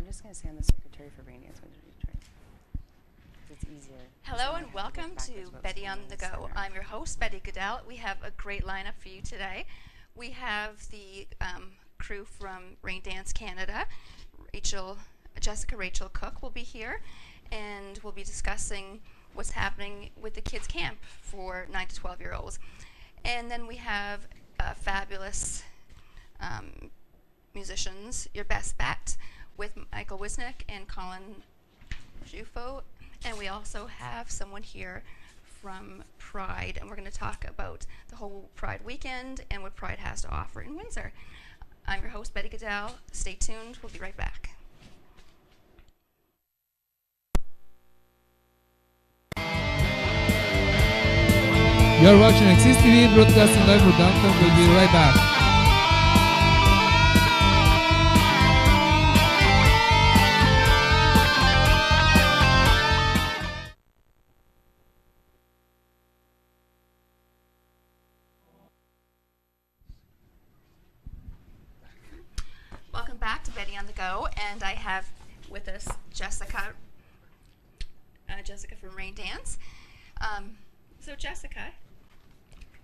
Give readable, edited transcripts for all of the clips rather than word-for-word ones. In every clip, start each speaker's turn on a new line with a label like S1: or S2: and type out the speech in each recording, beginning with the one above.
S1: just going to say I'm the secretary for Raindance, Windsor, Detroit. It's easier.
S2: Hello and welcome to Betty on the Go. I'm your host, Betty Gudel. We have a great lineup for you today. We have the crew from Raindance Canada. Jessica Rachel Cook will be here, and we'll be discussing what's happening with the kids' camp for 9 to 12-year-olds. And then we have fabulous musicians, Your Best Bet, with Michael Wisnick and Colin Jufo. And we also have someone here from Pride, and we're going to talk about the whole Pride weekend and what Pride has to offer in Windsor. I'm your host, Betty Gudel. Stay tuned. We'll be right back.
S3: You're watching Axis TV, broadcasting live from downtown. We'll be right back.
S2: Welcome back to Betty on the Go, and I have with us Jessica from Raindance. So Jessica,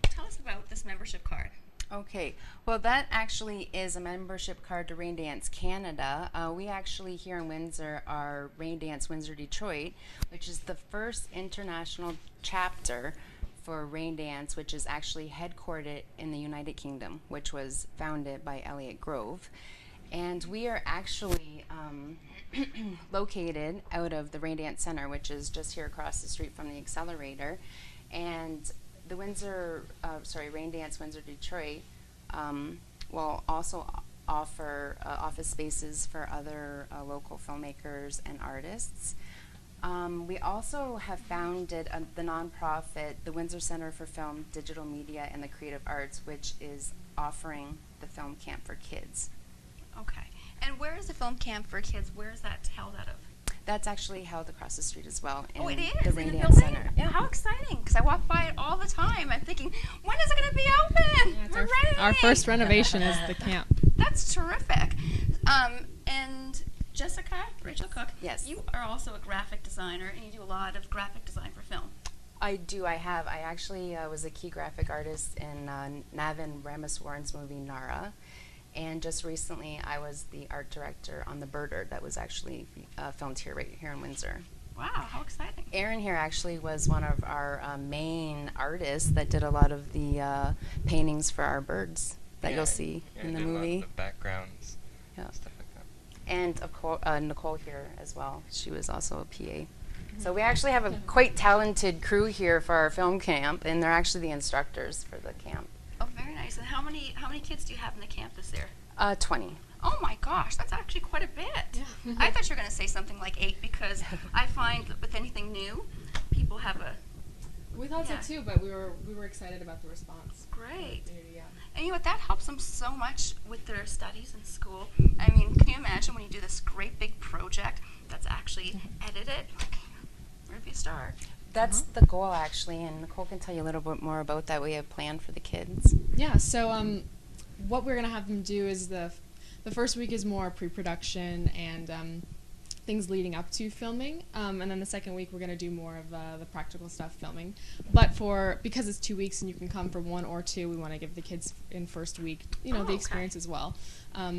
S2: tell us about this membership card.
S1: Okay, well that actually is a membership card to Raindance Canada. We actually here in Windsor are Raindance Windsor Detroit, which is the first international chapter for Raindance, which is actually headquartered in the United Kingdom, which was founded by Elliot Grove. And we are actually located out of the Raindance Center, which is just here across the street from the Accelerator. And the Raindance Windsor Detroit will also offer office spaces for other local filmmakers and artists. We also have founded the nonprofit, the Windsor Center for Film, Digital Media, and the Creative Arts, which is offering the film camp for kids.
S2: Okay. And where is the film camp for kids? Where is that held out of?
S1: That's actually held across the street as well.
S2: Oh, it is?
S1: The
S2: In the
S1: Raindance
S2: building?
S1: Center. Yeah.
S2: How exciting, because I walk by it all the time. I'm thinking, when is it going to be open?
S4: Yeah, it's
S2: Hooray!
S4: our first renovation is the camp.
S2: That's terrific. And Jessica, Rachel Cook,
S1: Yes.
S2: you are also a graphic designer, and you do a lot of graphic design for film.
S1: I do. I actually was a key graphic artist in Navin Ramaswaran's movie Nara. And just recently, I was the art director on The Birder that was actually filmed right here in Windsor.
S2: Wow, how exciting.
S1: Aaron here actually was one of our main artists that did a lot of the paintings for our birds that you'll see in the movie.
S5: The backgrounds, stuff like that.
S1: And of course, Nicole here as well. She was also a PA. So we actually have a quite talented crew here for our film camp, and they're actually the instructors for the camp.
S2: Oh, very nice. And how many kids do you have in the camp this year?
S1: 20.
S2: Oh my gosh, that's actually quite a bit. Yeah. I thought you were going to say something like 8, because I find that with anything new, people have a...
S4: We thought so too, but we were excited about the response.
S2: Great.
S4: Yeah.
S2: And you know what, that helps them so much with their studies in school. I mean, can you imagine when you do this great big project that's actually edited? Like, where do you start?
S1: That's the goal, actually, and Nicole can tell you a little bit more about that we have planned for the kids.
S4: Yeah, so what we're going to have them do is the first week is more pre-production and things leading up to filming, and then the second week we're going to do more of the practical stuff filming. But because it's 2 weeks and you can come for 1 or 2, we want to give the kids in first week, the experience as well.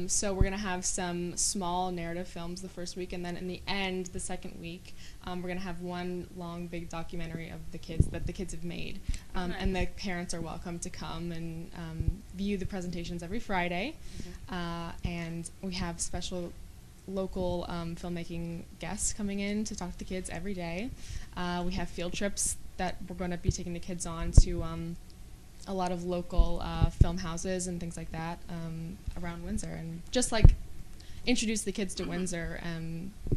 S4: So we're going to have some small narrative films the first week, and then in the end, the second week, we're going to have one long, big documentary of the kids that the kids have made.
S2: Nice.
S4: And the parents are welcome to come and view the presentations every Friday. And we have special local filmmaking guests coming in to talk to the kids every day. We have field trips that we're going to be taking the kids on to a lot of local film houses and things like that around Windsor, and just like introduce the kids to Windsor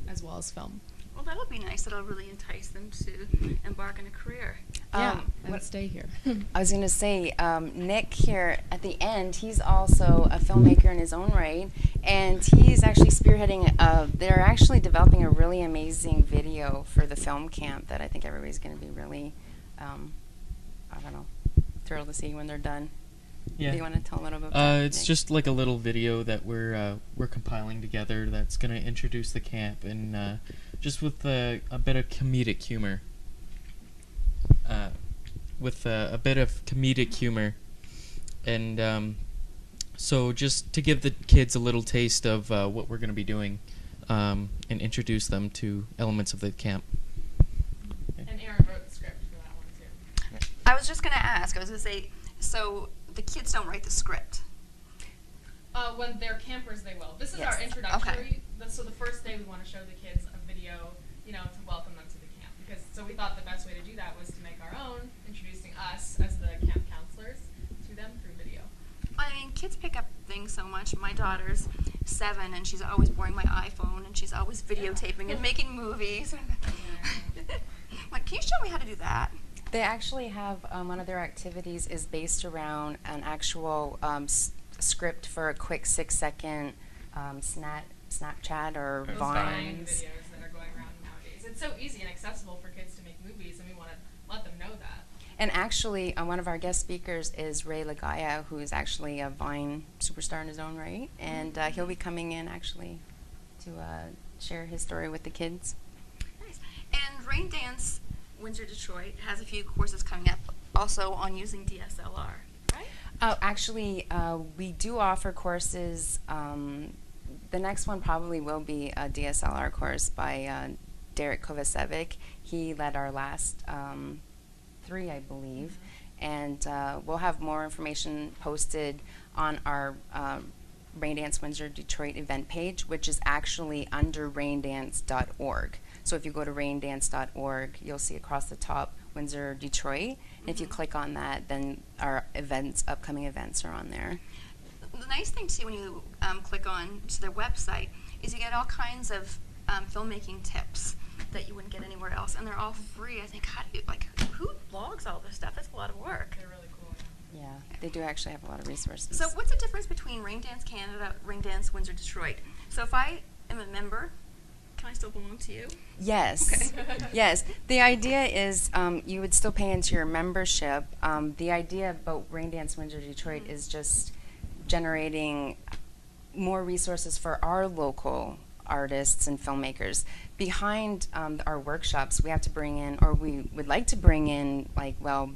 S4: as well as film.
S2: Well, that'll be nice. That'll really entice them to embark on a career.
S4: And stay here.
S1: I was going to say, Nick here at the end, he's also a filmmaker in his own right, and he's actually spearheading, they're actually developing a really amazing video for the film camp that I think everybody's going to be really, thrilled to see when they're done.
S6: Yeah.
S1: Do you want to tell a little bit about that?
S6: It's
S1: Nick?
S6: just like a little video that we're compiling together that's gonna introduce the camp and just with a bit of comedic humor. And so just to give the kids a little taste of what we're gonna be doing, and introduce them to elements of the camp.
S4: And Aaron wrote the script for that one too.
S2: I was just going to ask, I was going to say, so the kids don't write the script.
S4: When they're campers, they will. This is
S1: Yes.
S4: our introductory.
S2: Okay.
S4: So the first day we want to show the kids a video, to welcome them to the camp. So we thought the best way to do that was to make our own, introducing us as the camp counselors to them through video.
S2: I mean, kids pick up things so much. My daughter's 7, and she's always borrowing my iPhone, and she's always videotaping and making movies. Like, can you show me how to do that?
S1: They actually have one of their activities is based around an actual script for a quick 6-second Snapchat or
S4: Those
S1: Vines.
S4: videos that are going around nowadays. It's so easy and accessible for kids to make movies, and we want to let them know that.
S1: And actually, one of our guest speakers is Ray Lagaya, who is actually a Vine superstar in his own right, and he'll be coming in actually to share his story with the kids.
S2: Nice. And Raindance Windsor Detroit has a few courses coming up also on using DSLR, right?
S1: Actually, we do offer courses. The next one probably will be a DSLR course by Derek Kovacevic. He led our last 3, I believe. And we'll have more information posted on our Raindance Windsor Detroit event page, which is actually under raindance.org. So if you go to raindance.org, you'll see across the top Windsor Detroit. And if you click on that, then our upcoming events are on there.
S2: The nice thing too when you click on to their website is you get all kinds of filmmaking tips that you wouldn't get anywhere else, and they're all free. I think, who blogs all this stuff? That's a lot of work.
S4: They're really cool.
S1: Yeah, they do actually have a lot of resources.
S2: So what's the difference between Raindance Canada, Raindance Windsor Detroit? So if I am a member, can I still belong to you?
S1: Yes.
S2: Okay.
S1: Yes. The idea is you would still pay into your membership. The idea about Raindance Windsor Detroit is just generating more resources for our local artists and filmmakers. Behind our workshops, we have to bring in, or we would like to bring in,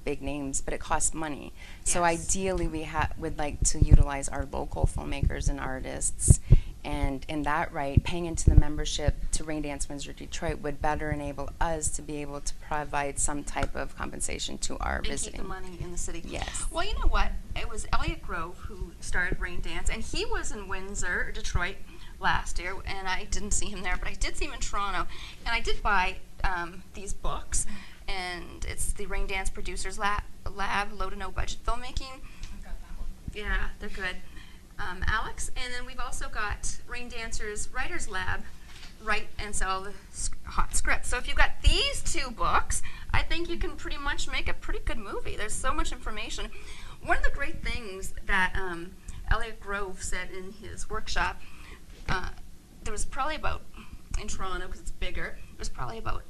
S1: big names, but it costs money. So
S2: Yes.
S1: ideally, we would like to utilize our local filmmakers and artists. And in that right, paying into the membership to Raindance Windsor Detroit would better enable us to be able to provide some type of compensation to our
S2: And
S1: visiting.
S2: keep the money in the city.
S1: Yes.
S2: Well, you know what? It was Elliot Grove who started Raindance, and he was in Windsor, Detroit, last year, and I didn't see him there, but I did see him in Toronto, and I did buy these books, and it's the Raindance Producers Lab, Low to No Budget Filmmaking.
S4: I've got that one.
S2: Yeah, they're good. Alex, and then we've also got Raindancer's Writers Lab, Write and Sell the Hot Scripts. So if you've got these 2 books, I think you can pretty much make a pretty good movie. There's so much information. One of the great things that Elliot Grove said in his workshop, there was probably about, in Toronto because it's bigger, there was probably about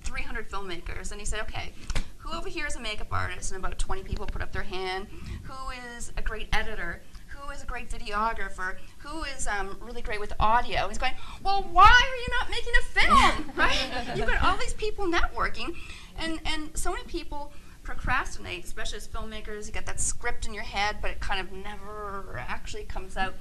S2: 300 filmmakers, and he said, okay, who over here is a makeup artist? And about 20 people put up their hand. Who is a great editor? Who is a great videographer? Who is really great with audio? He's going, well, why are you not making a film, right? You've got all these people networking, and so many people procrastinate, especially as filmmakers. You get that script in your head, but it kind of never actually comes out.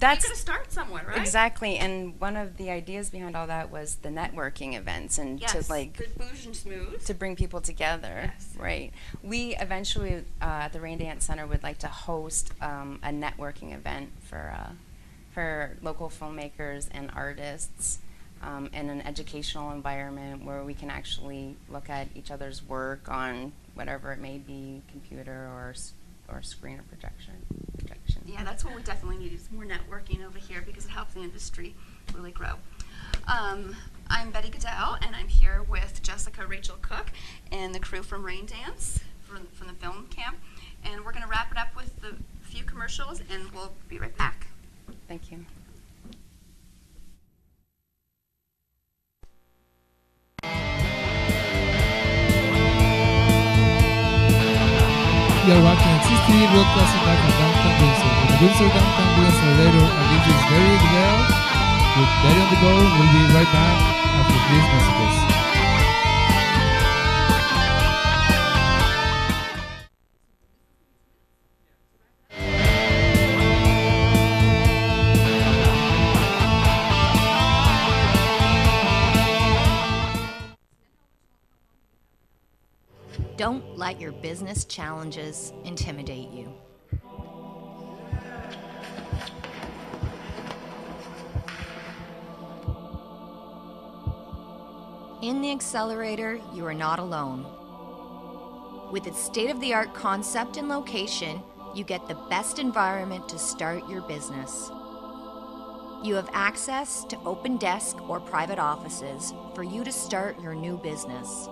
S1: That's
S2: you got to start somewhere, right?
S1: exactly, and one of the ideas behind all that was the networking events and
S2: Yes,
S1: to
S2: good bouge and smooth.
S1: to bring people together.
S2: Yes.
S1: Right. We eventually at the Raindance Center would like to host a networking event for local filmmakers and artists in an educational environment where we can actually look at each other's work on whatever it may be, computer or screen or projection.
S2: Yeah, that's what we definitely need is more networking over here because it helps the industry really grow. I'm Betty Gudel, and I'm here with Jessica Rachel Cook and the crew from Raindance from the film camp. And we're going to wrap it up with a few commercials, and we'll be right back.
S1: Thank you.
S3: You're watching XTV broadcasting live from downtown Windsor. With the Windsor Downtown Blue Accelerator, and this is very Gudel with Betty on the Go. We'll be right back after these messages.
S7: Don't let your business challenges intimidate you. In the Accelerator, you are not alone. With its state-of-the-art concept and location, you get the best environment to start your business. You have access to open desk or private offices for you to start your new business.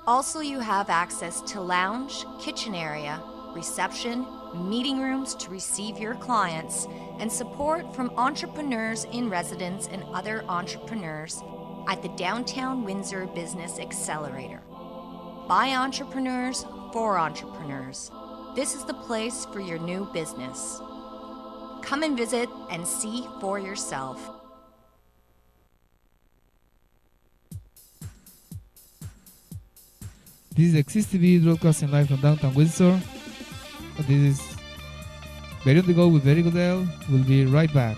S7: Also, you have access to lounge, kitchen area, reception, meeting rooms to receive your clients, and support from entrepreneurs in residence and other entrepreneurs at the Downtown Windsor Business Accelerator. By entrepreneurs, for entrepreneurs. This is the place for your new business. Come and visit and see for yourself.
S3: This is XTV broadcasting live from downtown Windsor. This is Betty on the Go with Betty Gudel. We'll be right back.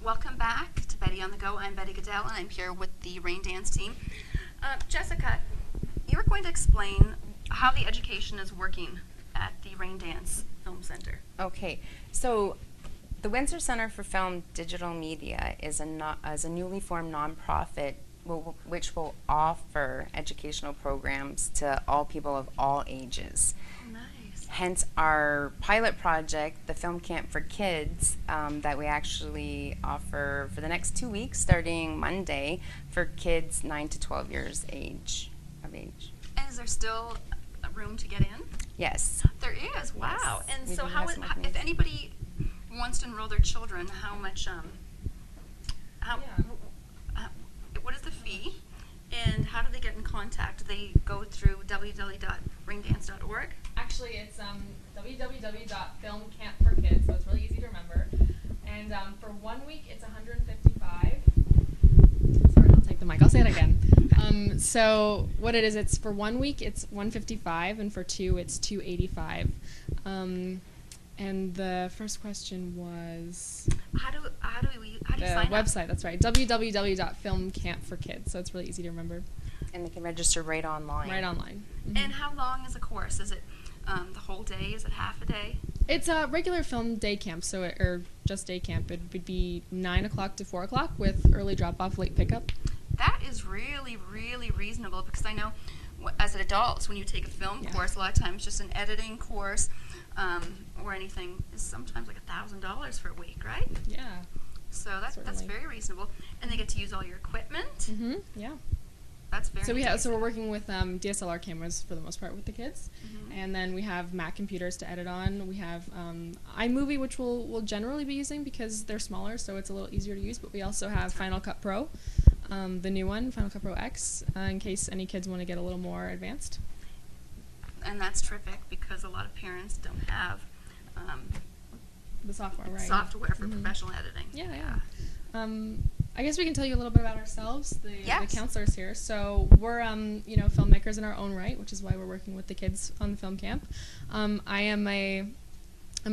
S2: Welcome back to Betty on the Go. I'm Betty Gudel, and I'm here with the Raindance team. Jessica, you were going to explain how the education is working at the Raindance Film Center.
S1: Okay, so the Windsor Center for Film Digital Media is a newly formed nonprofit which will offer educational programs to all people of all ages.
S2: Oh, nice.
S1: Hence our pilot project, the Film Camp for Kids, that we actually offer for the next 2 weeks, starting Monday, for kids 9 to 12 years of age.
S2: And is there still a room to get in?
S1: Yes.
S2: There is. Wow.
S1: Yes.
S2: And
S1: We
S2: so,
S1: do
S2: how
S1: have
S2: is,
S1: some
S2: how, if
S1: openings.
S2: anybody wants to enroll their children, how much? What is the fee? And how do they get in contact? Do they go through www.raindance.org?
S4: Actually, it's www.filmcampforkids, so it's really easy to remember. And for 1 week, it's $155. Sorry, I'll take the mic. I'll say it again. So what it is, it's for 1 week, it's $155, and for 2, it's $285. And the first question was
S2: How do you
S4: the
S2: sign up?
S4: website. That's right, www.filmcampforkids. So it's really easy to remember.
S1: And they can register right online.
S4: Right online.
S2: And how long is a course? Is it the whole day? Is it half a day?
S4: It's a regular film day camp, or just day camp. It would be 9 o'clock to 4 o'clock with early drop-off, late pickup.
S2: That is really, really reasonable, because I know as an adult, when you take a film course, a lot of times just an editing course or anything is sometimes like $1,000 for a week, right?
S4: Yeah.
S2: So that's
S4: Certainly.
S2: very reasonable. And they get to use all your equipment.
S4: Yeah.
S2: That's very nice.
S4: So we're working with DSLR cameras for the most part with the kids, and then we have Mac computers to edit on. We have iMovie, which we'll generally be using because they're smaller, so it's a little easier to use. But we also have Final Cut Pro, the new one, Final Cut Pro X, in case any kids want to get a little more advanced.
S2: And that's terrific, because a lot of parents don't have
S4: The software, right?
S2: software for professional editing.
S4: Yeah. I guess we can tell you a little bit about ourselves, the
S2: Yes.
S4: counselors here. So we're, filmmakers in our own right, which is why we're working with the kids on the film camp. I'm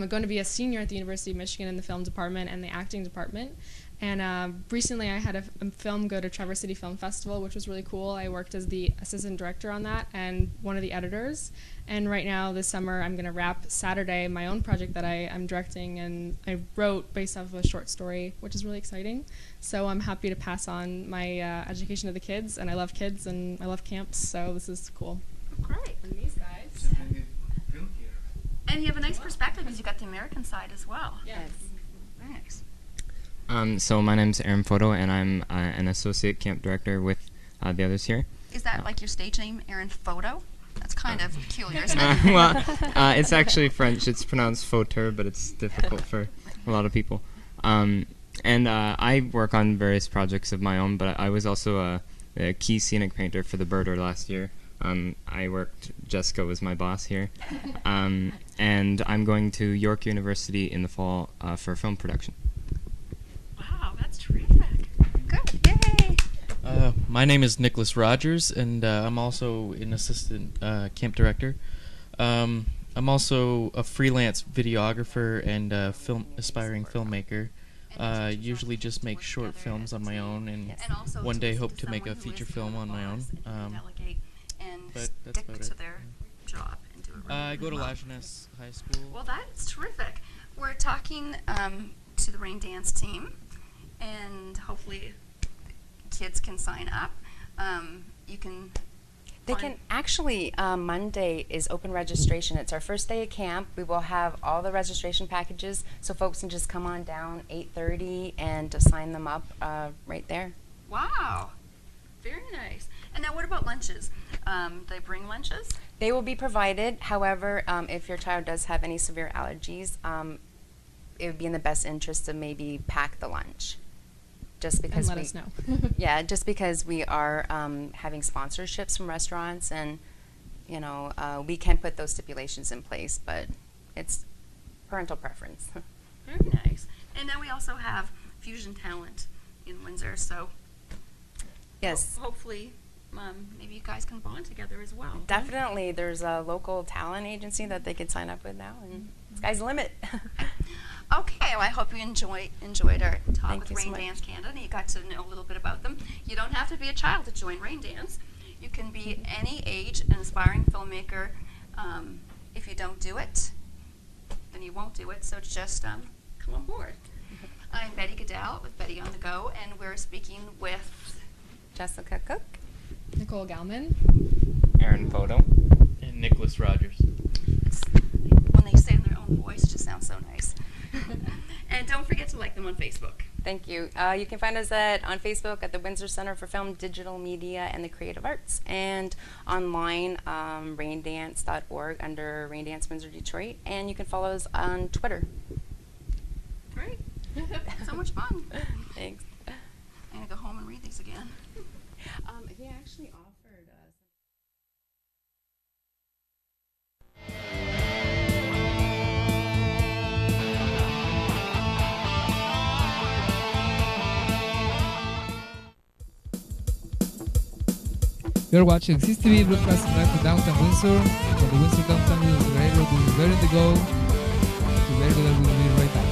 S4: going to be a senior at the University of Michigan in the film department and the acting department. And recently I had a film go to Traverse City Film Festival, which was really cool. I worked as the assistant director on that and one of the editors. And right now, this summer, I'm going to wrap Saturday my own project that I'm directing, and I wrote based off of a short story, which is really exciting. So I'm happy to pass on my education to the kids, and I love kids and I love camps, so this is cool.
S2: Great.
S4: And these guys.
S2: And you have a nice perspective because you got the American side as well.
S4: Yes.
S2: Thanks.
S8: So my name's Aaron Photo, and I'm an associate camp director with the others here.
S2: Is that like your stage name, Aaron Photo? That's kind of peculiar, isn't it?
S8: Well, it's actually French. It's pronounced fauteur, but it's difficult for a lot of people. And I work on various projects of my own, but I was also a key scenic painter for the Birder last year. Jessica was my boss here. And I'm going to York University in the fall for film production.
S2: Wow, that's terrific. Good, yay!
S6: My name is Nicholas Rogers, and I'm also an assistant camp director. I'm also a freelance videographer and aspiring filmmaker. Usually just make short films on my own, and one day hope to make a feature film on my own. But that's about it.
S2: To their job and do it really,
S6: I go to
S2: well.
S6: La Jeunesse High School.
S2: Well, that's terrific. We're talking to the Raindance team, and hopefully kids can sign up. You can.
S1: They can actually, Monday is open registration. It's our first day of camp. We will have all the registration packages, so folks can just come on down 8:30 and to sign them up right there.
S2: Wow, very nice. And now, what about lunches? They bring lunches?
S1: They will be provided. However, if your child does have any severe allergies, it would be in the best interest to maybe pack the lunch. Just because
S4: And let us know.
S1: Yeah, just because we are having sponsorships from restaurants, and we can put those stipulations in place, but it's parental preference.
S2: Very nice. And now we also have Fusion Talent in Windsor, so
S1: Yes.
S2: hopefully maybe you guys can bond together as well.
S1: Definitely, there's a local talent agency that they can sign up with now, and sky's the limit.
S2: Okay, well, I hope you enjoyed our talk
S1: Thank
S2: with
S1: you so
S2: Raindance
S1: much.
S2: Canada, and you got to know a little bit about them. You don't have to be a child to join Raindance. You can be any age, an aspiring filmmaker. If you don't do it, then you won't do it, so just come on board. I'm Betty Gudel with Betty on the Go, and we're speaking with
S1: Jessica Cook.
S4: Nicole Galman.
S5: Aaron Photo.
S6: And Nicholas Rogers.
S2: when they say in their own voice, it just sounds so nice. And don't forget to like them on Facebook.
S1: Thank you. You can find us on Facebook at the Windsor Center for Film, Digital Media, and the Creative Arts, and online, raindance.org under Raindance Windsor Detroit, and you can follow us on Twitter.
S2: Great. So much fun.
S1: Thanks.
S2: I'm going to go home and read these again.
S1: He actually offered us.
S3: You're watching CCTV broadcasting live from downtown Windsor, from the Windsor Downtown Accelerator. This is Very on the Go. Accelerator will be right back.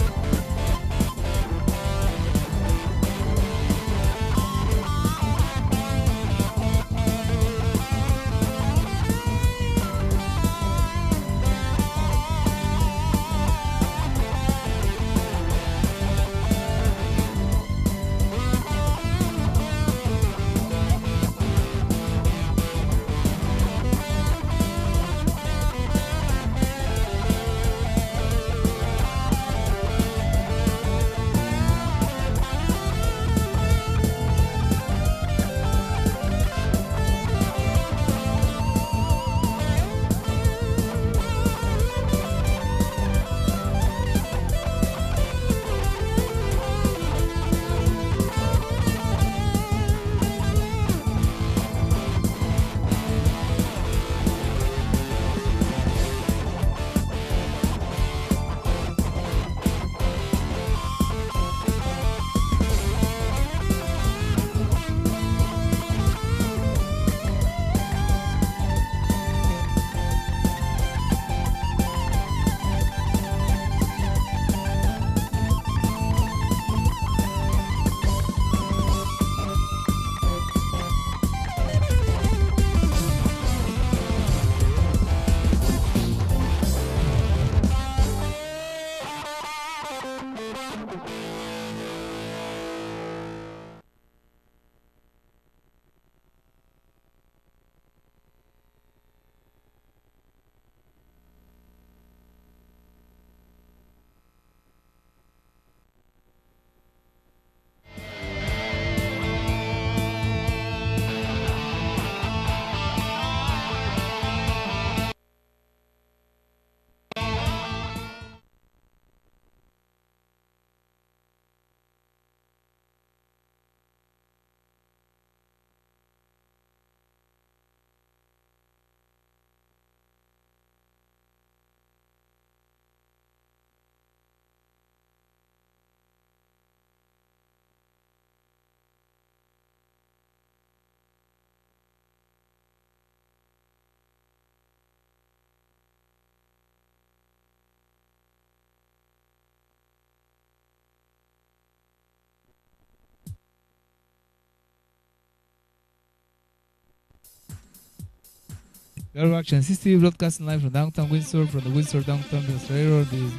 S3: We are watching CCTV broadcasting live from downtown Windsor, from the Windsor Downtown Accelerator. This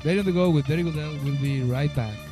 S3: Betty on the Go with Betty Gudel. We'll be right back.